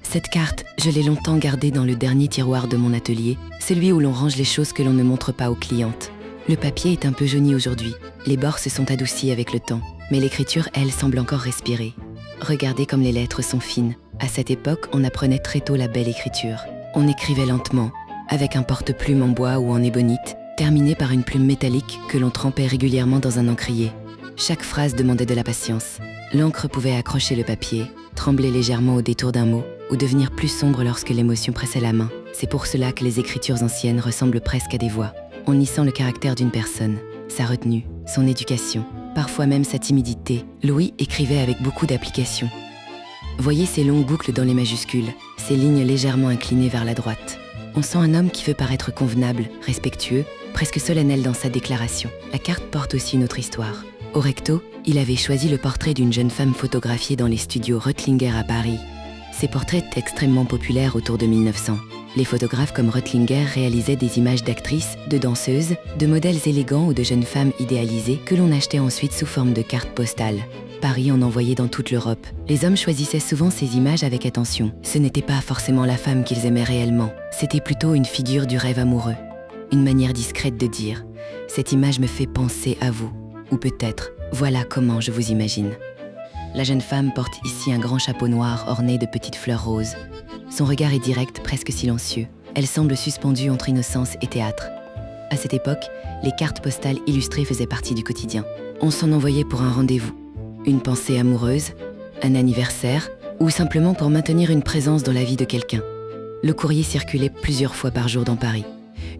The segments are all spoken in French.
Cette carte, je l'ai longtemps gardée dans le dernier tiroir de mon atelier, celui où l'on range les choses que l'on ne montre pas aux clientes. Le papier est un peu jauni aujourd'hui, les bords se sont adoucis avec le temps, mais l'écriture, elle, semble encore respirer. Regardez comme les lettres sont fines. À cette époque, on apprenait très tôt la belle écriture. On écrivait lentement, avec un porte-plume en bois ou en ébonite, terminé par une plume métallique que l'on trempait régulièrement dans un encrier. Chaque phrase demandait de la patience. L'encre pouvait accrocher le papier, trembler légèrement au détour d'un mot, ou devenir plus sombre lorsque l'émotion pressait la main. C'est pour cela que les écritures anciennes ressemblent presque à des voix. On y sent le caractère d'une personne, sa retenue, son éducation, parfois même sa timidité. Louis écrivait avec beaucoup d'application. Voyez ces longues boucles dans les majuscules, ces lignes légèrement inclinées vers la droite. On sent un homme qui veut paraître convenable, respectueux, presque solennel dans sa déclaration. La carte porte aussi une autre histoire. Au recto, il avait choisi le portrait d'une jeune femme photographiée dans les studios Reutlinger à Paris. Ces portraits étaient extrêmement populaires autour de 1900. Les photographes comme Reutlinger réalisaient des images d'actrices, de danseuses, de modèles élégants ou de jeunes femmes idéalisées que l'on achetait ensuite sous forme de cartes postales. Paris en envoyait dans toute l'Europe. Les hommes choisissaient souvent ces images avec attention. Ce n'était pas forcément la femme qu'ils aimaient réellement, c'était plutôt une figure du rêve amoureux. Une manière discrète de dire « Cette image me fait penser à vous » ou peut-être « Voilà comment je vous imagine ». La jeune femme porte ici un grand chapeau noir orné de petites fleurs roses. Son regard est direct, presque silencieux. Elle semble suspendue entre innocence et théâtre. À cette époque, les cartes postales illustrées faisaient partie du quotidien. On s'en envoyait pour un rendez-vous, une pensée amoureuse, un anniversaire, ou simplement pour maintenir une présence dans la vie de quelqu'un. Le courrier circulait plusieurs fois par jour dans Paris.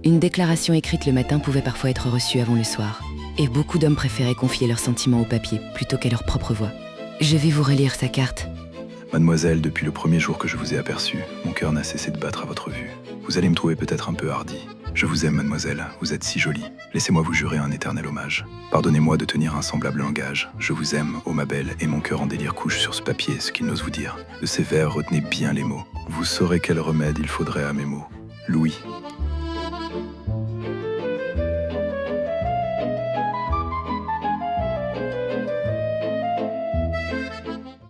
Une déclaration écrite le matin pouvait parfois être reçue avant le soir. Et beaucoup d'hommes préféraient confier leurs sentiments au papier plutôt qu'à leur propre voix. Je vais vous relire sa carte. Mademoiselle, depuis le premier jour que je vous ai aperçu, mon cœur n'a cessé de battre à votre vue. Vous allez me trouver peut-être un peu hardi. Je vous aime, mademoiselle, vous êtes si jolie. Laissez-moi vous jurer un éternel hommage. Pardonnez-moi de tenir un semblable langage. Je vous aime, ô ma belle, et mon cœur en délire couche sur ce papier ce qu'il n'ose vous dire. De ces vers, retenez bien les mots. Vous saurez quel remède il faudrait à mes maux. Louis.